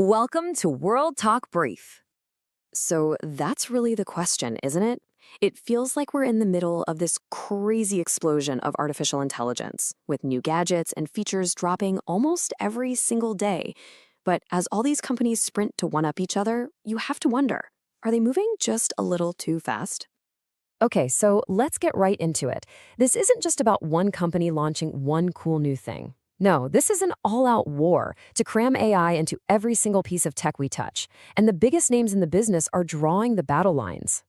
Welcome to World Talk Brief. So that's really the question, isn't it? It feels like we're in the middle of this crazy explosion of artificial intelligence, with new gadgets and features dropping almost every single day. But as all these companies sprint to one-up each other, you have to wonder, are they moving just a little too fast? Okay, so let's get right into it. This isn't just about one company launching one cool new thing. No, this is an all-out war to cram AI into every single piece of tech we touch. And the biggest names in the business are drawing the battle lines.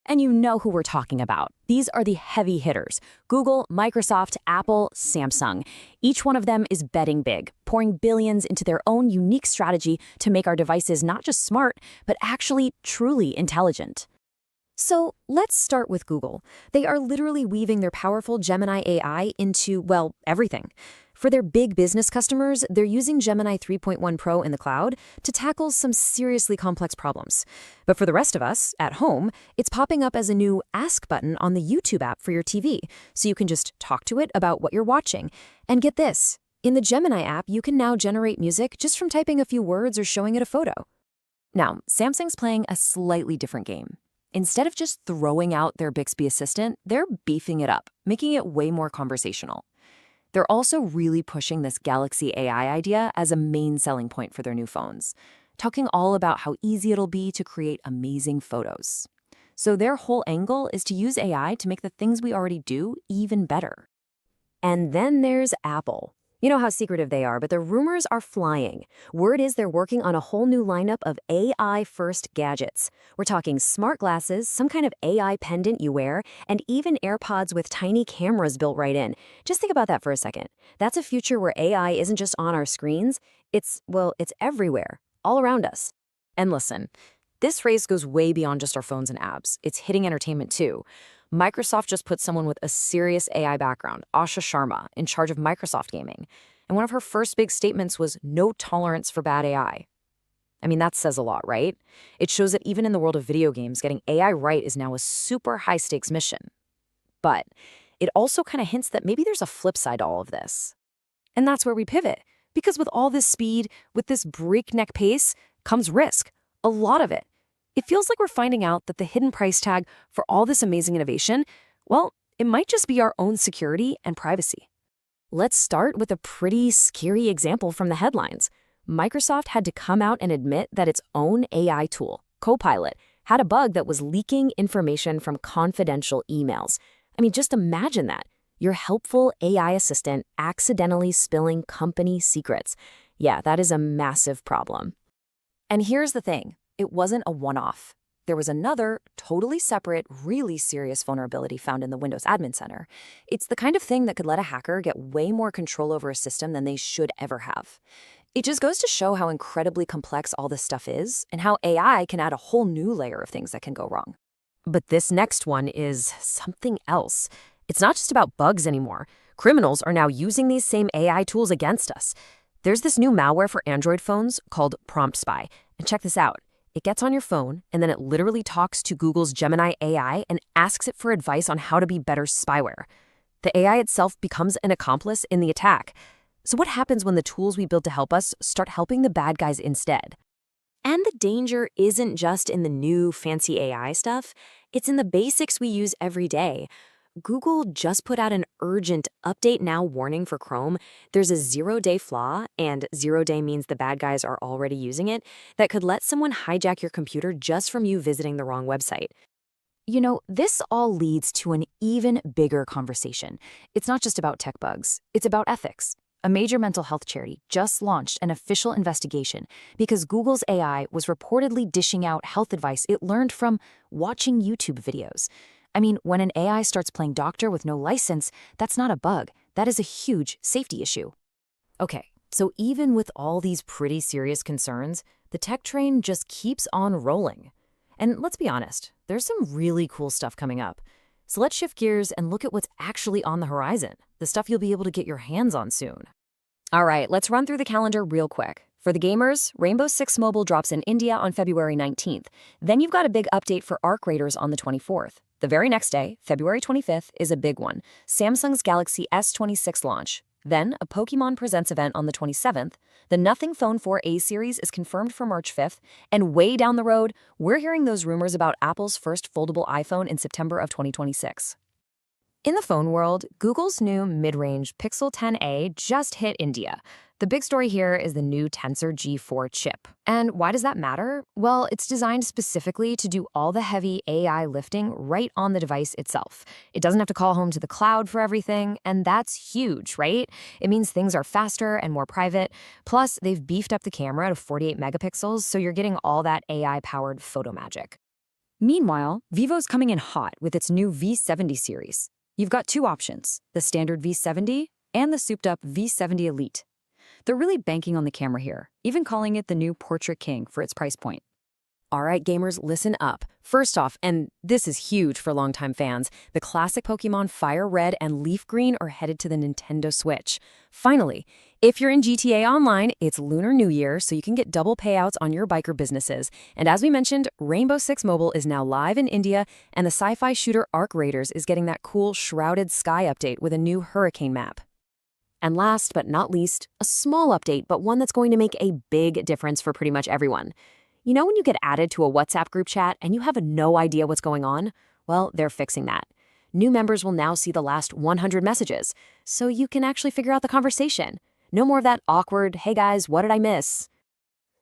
And you know who we're talking about. These are the heavy hitters: Google, Microsoft, Apple, Samsung. Each one of them is betting big, pouring billions into their own unique strategy to make our devices not just smart, but actually truly intelligent. So let's start with Google. They are literally weaving their powerful Gemini AI into, well, everything. For their big business customers, they're using Gemini 3.1 Pro in the cloud to tackle some seriously complex problems. But for the rest of us, at home, it's popping up as a new Ask button on the YouTube app for your TV, so you can just talk to it about what you're watching. And get this, in the Gemini app, you can now generate music just from typing a few words or showing it a photo. Now, Samsung's playing a slightly different game. Instead of just throwing out their Bixby assistant, they're beefing it up, making it way more conversational. They're also really pushing this Galaxy AI idea as a main selling point for their new phones, talking all about how easy it'll be to create amazing photos. So their whole angle is to use AI to make the things we already do even better. And then there's Apple. You know how secretive they are, but the rumors are flying. Word is they're working on a whole new lineup of AI-first gadgets. We're talking smart glasses, some kind of AI pendant you wear, and even AirPods with tiny cameras built right in. Just think about that for a second. That's a future where AI isn't just on our screens. It's everywhere, all around us. And listen, this race goes way beyond just our phones and apps. It's hitting entertainment too. Microsoft just put someone with a serious AI background, Asha Sharma, in charge of Microsoft Gaming. And one of her first big statements was no tolerance for bad AI. I mean, that says a lot, right? It shows that even in the world of video games, getting AI right is now a super high-stakes mission. But it also kind of hints that maybe there's a flip side to all of this. And that's where we pivot. Because with all this speed, with this breakneck pace, comes risk. A lot of it. It feels like we're finding out that the hidden price tag for all this amazing innovation, well, it might just be our own security and privacy. Let's start with a pretty scary example from the headlines. Microsoft had to come out and admit that its own AI tool, Copilot, had a bug that was leaking information from confidential emails. I mean, just imagine that. Your helpful AI assistant accidentally spilling company secrets. Yeah, that is a massive problem. And here's the thing. It wasn't a one-off. There was another, totally separate, really serious vulnerability found in the Windows Admin Center. It's the kind of thing that could let a hacker get way more control over a system than they should ever have. It just goes to show how incredibly complex all this stuff is and how AI can add a whole new layer of things that can go wrong. But this next one is something else. It's not just about bugs anymore. Criminals are now using these same AI tools against us. There's this new malware for Android phones called Prompt Spy. And check this out. It gets on your phone, and then it literally talks to Google's Gemini AI and asks it for advice on how to be better spyware. The AI itself becomes an accomplice in the attack. So what happens when the tools we build to help us start helping the bad guys instead? And the danger isn't just in the new fancy AI stuff, it's in the basics we use every day. Google just put out an urgent update now warning for Chrome. There's a 0-day flaw, and 0-day means the bad guys are already using it, that could let someone hijack your computer just from you visiting the wrong website. You know, this all leads to an even bigger conversation. It's not just about tech bugs, it's about ethics. A major mental health charity just launched an official investigation because Google's AI was reportedly dishing out health advice it learned from watching YouTube videos. I mean, when an AI starts playing doctor with no license, that's not a bug. That is a huge safety issue. Okay, so even with all these pretty serious concerns, the tech train just keeps on rolling. And let's be honest, there's some really cool stuff coming up. So let's shift gears and look at what's actually on the horizon, the stuff you'll be able to get your hands on soon. All right, let's run through the calendar real quick. For the gamers, Rainbow Six Mobile drops in India on February 19th. Then you've got a big update for Arc Raiders on the 24th. The very next day, February 25th, is a big one, Samsung's Galaxy S26 launch. Then, a Pokemon Presents event on the 27th, the Nothing Phone 4a series is confirmed for March 5th, and way down the road, we're hearing those rumors about Apple's first foldable iPhone in September of 2026. In the phone world, Google's new mid-range Pixel 10a just hit India. The big story here is the new Tensor G4 chip. And why does that matter? Well, it's designed specifically to do all the heavy AI lifting right on the device itself. It doesn't have to call home to the cloud for everything, and that's huge, right? It means things are faster and more private. Plus, they've beefed up the camera to 48 megapixels, so you're getting all that AI-powered photo magic. Meanwhile, Vivo's coming in hot with its new V70 series. You've got two options, the standard V70 and the souped-up V70 Elite. They're really banking on the camera here, even calling it the new Portrait King for its price point. All right, gamers, listen up. First off, and this is huge for longtime fans, the classic Pokemon Fire Red and Leaf Green are headed to the Nintendo Switch. Finally, if you're in GTA Online, it's Lunar New Year, so you can get double payouts on your biker businesses. And as we mentioned, Rainbow Six Mobile is now live in India, and the sci-fi shooter Arc Raiders is getting that cool Shrouded Sky update with a new hurricane map. And last but not least, a small update, but one that's going to make a big difference for pretty much everyone. You know when you get added to a WhatsApp group chat and you have no idea what's going on? Well, they're fixing that. New members will now see the last 100 messages, so you can actually figure out the conversation. No more of that awkward, hey guys, what did I miss?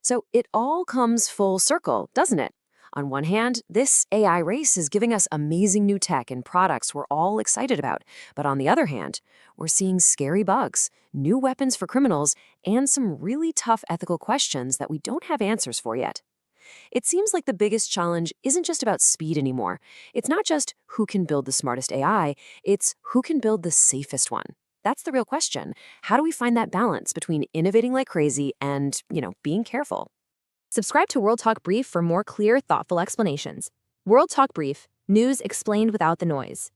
So it all comes full circle, doesn't it? On one hand, this AI race is giving us amazing new tech and products we're all excited about. But on the other hand, we're seeing scary bugs, new weapons for criminals, and some really tough ethical questions that we don't have answers for yet. It seems like the biggest challenge isn't just about speed anymore. It's not just who can build the smartest AI, it's who can build the safest one. That's the real question. How do we find that balance between innovating like crazy and, being careful? Subscribe to World Talk Brief for more clear, thoughtful explanations. World Talk Brief, news explained without the noise.